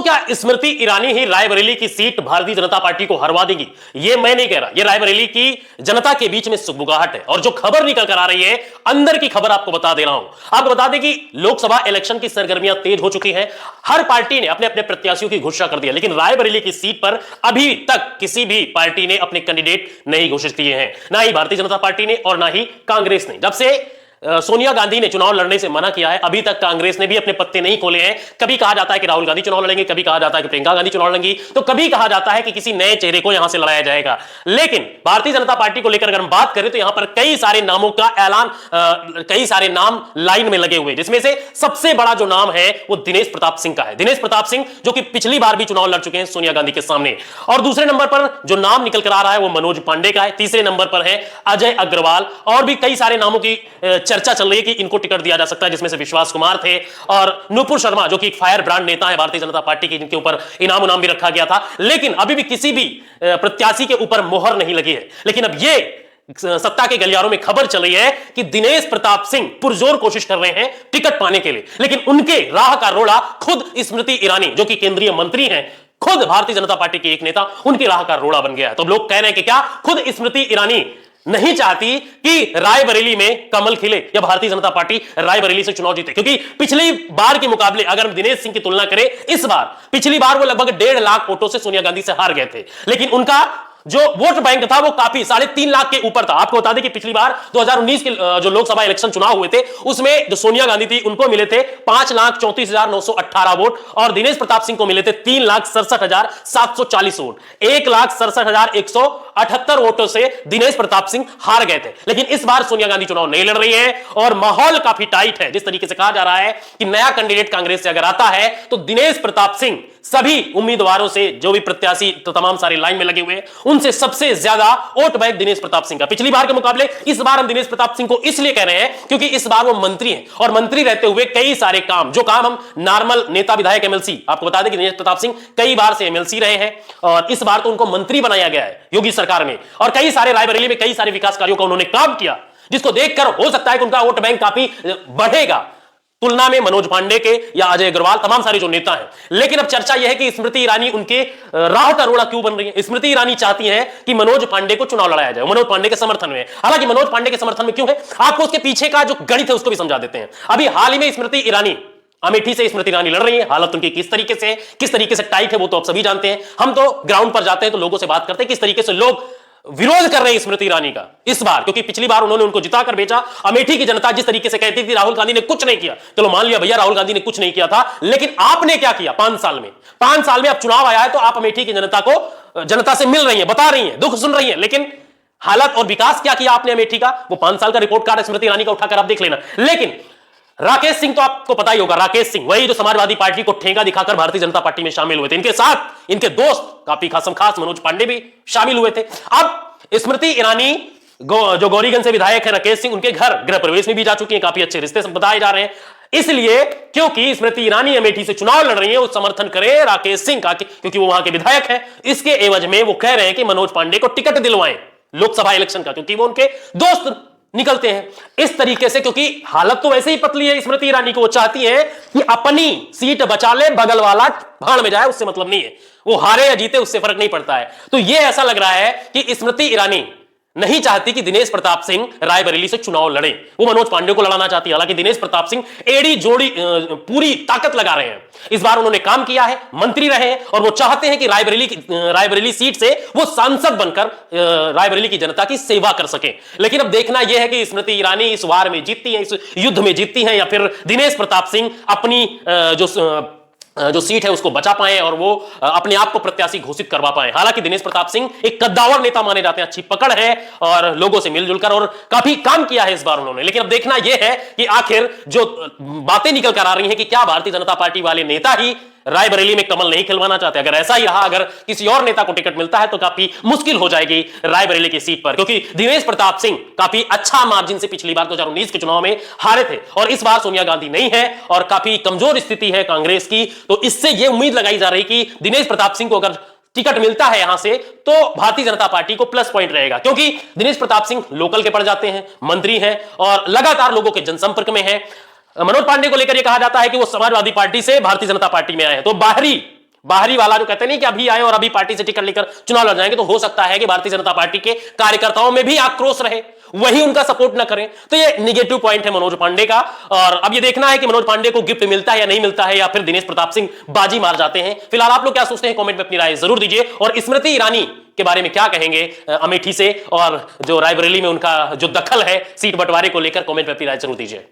क्या स्मृति ईरानी ही रायबरेली की seat Bharatiya Janata party को हरवा देगी? ये मैं नहीं कह रहा, ये रायबरेली की जनता के बीच में सुगबुगाहट है। और जो खबर निकल कर आ रही है, अंदर की खबर आपको बता दे रहा हूं। आपको बता दें कि लोकसभा इलेक्शन की सरगर्मियां तेज हो चुकी हैं। हर पार्टी ने अपने अपने प्रत्याशियों की घोषणा कर दिया, लेकिन रायबरेली की सीट पर अभी तक किसी भी पार्टी ने अपने कैंडिडेट नहीं घोषित किए हैं, ना ही भारतीय जनता पार्टी ने और ना ही कांग्रेस ने। जब से सोनिया गांधी ने चुनाव लड़ने से मना किया है, अभी तक कांग्रेस ने भी अपने पत्ते नहीं खोले हैं। कभी कहा जाता है कि राहुल गांधी चुनाव लड़ेंगे, कभी कहा जाता है कि प्रियंका गांधी चुनाव लड़ेंगी, तो कभी कहा जाता है कि किसी नए चेहरे को यहां से लड़ाया जाएगा। लेकिन भारतीय जनता पार्टी को लेकर अगर हम बात करें तो यहां पर कई सारे नामों का ऐलान, कई सारे नाम लाइन में लगे हुए, जिसमें से सबसे बड़ा जो नाम है वो दिनेश प्रताप सिंह का है। दिनेश प्रताप सिंह जो कि पिछली बार भी चुनाव लड़ चुके हैं सोनिया गांधी के सामने। और दूसरे नंबर पर जो नाम निकल कर आ रहा है वो मनोज पांडे का है। तीसरे नंबर पर है अजय अग्रवाल। और भी कई सारे नामों की चर्चा चल रही है कि को टिकट दिया जा सकता है, जिसमें से विश्वास कुमार थे और नुपुर शर्मा जो कि एक फायर ब्रांड नेता है भारतीय जनता पार्टी की, जिनके ऊपर इनाम भी रखा गया था। लेकिन अभी भी किसी भी प्रत्याशी के ऊपर मोहर नहीं लगी है। लेकिन अब ये सत्ता के गलियारों में खबर चल रही है कि दिनेश प्रताप सिंह पुरजोर कोशिश कर रहे हैं टिकट पाने के लिए, लेकिन उनके राह का रोड़ा खुद स्मृति ईरानी जो कि केंद्रीय मंत्री हैं, खुद भारतीय जनता पार्टी के एक नेता, उनके राह का रोड़ा बन गया है। तो लोग कह रहे हैं कि क्या खुद स्मृति ईरानी नहीं चाहती कि रायबरेली में कमल खिले या भारतीय जनता पार्टी रायबरेली से चुनाव जीते? क्योंकि पिछली बार के मुकाबले अगर हम दिनेश सिंह की तुलना करें, इस बार पिछली बार वो लगभग 1.5 लाख वोटों से सोनिया गांधी से हार गए थे, लेकिन उनका जो वोट बैंक था वो काफी 3.5 लाख के ऊपर था। आपको बता दें कि पिछली बार 2019 के जो लोकसभा इलेक्शन चुनाव हुए थे उसमें जो सोनिया गांधी थी उनको मिले थे 5,34,918 वोट और दिनेश प्रताप सिंह को मिले थे 3,67,740 वोट। 1,67,178 वोटों से दिनेश प्रताप सिंह हार गए थे। लेकिन इस बार सोनिया गांधी चुनाव नहीं लड़ रही है और माहौल काफी टाइट है। जिस तरीके से कहा जा रहा है कि नया कैंडिडेट कांग्रेस से अगर आता है तो दिनेश प्रताप सिंह सभी उम्मीदवारों से, जो भी प्रत्याशी तो तमाम सारे लाइन में लगे हुए, उनसे सबसे ज्यादा वोट बैंक दिनेश प्रताप सिंह का पिछली बार के मुकाबले इस बार हम दिनेश प्रताप सिंह को इसलिए कह रहे हैं क्योंकि इस बार वो मंत्री हैं और मंत्री रहते हुए कई सारे काम, जो काम हम नॉर्मल नेता विधायक एमएलसी, आपको बता दें कि दिनेश प्रताप सिंह कई बार से एमएलसी रहे हैं और इस बार तो उनको मंत्री बनाया गया है योगी सरकार में, और कई सारे रायबरेली में कई सारे विकास कार्यों का उन्होंने काम किया, जिसको देखकर हो सकता है कि उनका वोट बैंक काफी बढ़ेगा तुलना में मनोज पांडे के या अजय अग्रवाल, तमाम सारे जो नेता हैं। लेकिन अब चर्चा यह है कि स्मृति ईरानी उनके राह का रोड़ा क्यों बन रही है? स्मृति ईरानी चाहती हैं कि मनोज पांडे को चुनाव लड़ाया जाए, मनोज पांडे के समर्थन में। हालांकि मनोज पांडे के समर्थन में क्यों है, आपको उसके पीछे का जो गणित है उसको भी समझा देते हैं। अभी हाल ही में स्मृति ईरानी, अमेठी से स्मृति ईरानी लड़ रही है। हालत उनकी किस तरीके से टाइट है वो तो आप सभी जानते हैं। हम तो ग्राउंड पर जाते हैं तो लोगों से बात करते हैं किस तरीके से लोग विरोध कर रहे हैं स्मृति ईरानी का इस बार, क्योंकि पिछली बार उन्होंने उनको जिताकर भेजा। अमेठी की जनता जिस तरीके से कहती थी राहुल गांधी ने कुछ नहीं किया, चलो मान लिया भैया राहुल गांधी ने कुछ नहीं किया था, लेकिन आपने क्या किया 5 साल में? 5 साल में अब चुनाव आया है तो आप अमेठी की जनता से मिल रही है, बता रही है, दुख सुन रही है, लेकिन हालत और विकास क्या किया आपने अमेठी का? वो 5 साल का रिपोर्ट कार्ड स्मृति ईरानी का उठाकर आप देख लेना। लेकिन राकेश सिंह तो आपको पता ही होगा, राकेश सिंह वही जो समाजवादी पार्टी को ठेंगा दिखाकर भारतीय जनता पार्टी में शामिल हुए थे, इनके साथ इनके दोस्त काफी खास मनोज पांडे भी शामिल हुए थे। अब स्मृति ईरानी जो गौरीगंज से विधायक है राकेश सिंह, उनके घर गृह प्रवेश में भी जा चुकी हैं, काफी अच्छे रिश्ते बताए जा रहे हैं। इसलिए क्योंकि स्मृति ईरानी अमेठी से चुनाव लड़ रही है, वो समर्थन करे राकेश सिंह का क्योंकि वो वहां के विधायक है। इसके एवज में वो कह रहे हैं कि मनोज पांडे को टिकट दिलवाएं लोकसभा इलेक्शन का, क्योंकि वो उनके दोस्त निकलते हैं इस तरीके से। क्योंकि हालत तो वैसे ही पतली है स्मृति ईरानी को, वो चाहती है कि अपनी सीट बचा ले, बगल वाला भाड़ में जाए उससे मतलब नहीं है, वो हारे या जीते उससे फर्क नहीं पड़ता है। तो ये ऐसा लग रहा है कि स्मृति ईरानी नहीं चाहती कि दिनेश प्रताप सिंह रायबरेली से चुनाव लड़े, वो मनोज पांडे को लड़ाना चाहती है। हालांकि दिनेश प्रताप सिंह एड़ी जोड़ी पूरी ताकत लगा रहे हैं। इस बार उन्होंने काम किया है, मंत्री रहे हैं और वो चाहते हैं कि रायबरेली सीट से वो सांसद बनकर रायबरेली की जनता की सेवा कर सके। लेकिन अब देखना यह है कि स्मृति ईरानी इस वार में जीतती है, इस युद्ध में जीतती है, या फिर दिनेश प्रताप सिंह अपनी जो सीट है उसको बचा पाए और वो अपने आप को प्रत्याशी घोषित करवा पाए। हालांकि दिनेश प्रताप सिंह एक कद्दावर नेता माने जाते हैं, अच्छी पकड़ है और लोगों से मिलजुल कर और काफी काम किया है इस बार उन्होंने। लेकिन अब देखना यह है कि आखिर जो बातें निकल कर आ रही हैं कि क्या भारतीय जनता पार्टी वाले नेता ही रायबरेली में कमल नहीं खिलवाना चाहते। अगर ऐसा ही रहा, अगर किसी और नेता को टिकट मिलता है तो काफी मुश्किल हो जाएगी रायबरेली की सीट पर, क्योंकि दिनेश प्रताप सिंह काफी अच्छा मार्जिन से पिछली बार 2019 के चुनाव में हारे थे और इस बार सोनिया गांधी नहीं है और काफी कमजोर स्थिति है कांग्रेस की। तो इससे यह उम्मीद लगाई जा रही कि दिनेश प्रताप सिंह को अगर टिकट मिलता है यहां से तो भारतीय जनता पार्टी को प्लस पॉइंट रहेगा, क्योंकि दिनेश प्रताप सिंह लोकल के पड़ जाते हैं, मंत्री हैं और लगातार लोगों के जनसंपर्क में है। मनोज पांडे को लेकर यह कहा जाता है कि वो समाजवादी पार्टी से भारतीय जनता पार्टी में आए हैं, तो बाहरी बाहरी वाला जो कहते नहीं कि अभी आए और अभी पार्टी से टिकट लेकर चुनाव लड़ जाएंगे, तो हो सकता है कि भारतीय जनता पार्टी के कार्यकर्ताओं में भी आक्रोश रहे, वही उनका सपोर्ट ना करें। तो ये निगेटिव पॉइंट है मनोज पांडे का। और अब ये देखना है कि मनोज पांडे को गिफ्ट मिलता है या नहीं मिलता है, या फिर दिनेश प्रताप सिंह बाजी मार जाते हैं। फिलहाल आप लोग क्या सोचते हैं, कमेंट में अपनी राय जरूर दीजिए। और स्मृति ईरानी के बारे में क्या कहेंगे अमेठी से, और जो रायबरेली में उनका जो दखल है सीट बंटवारे को लेकर, कमेंट में अपनी राय जरूर दीजिए।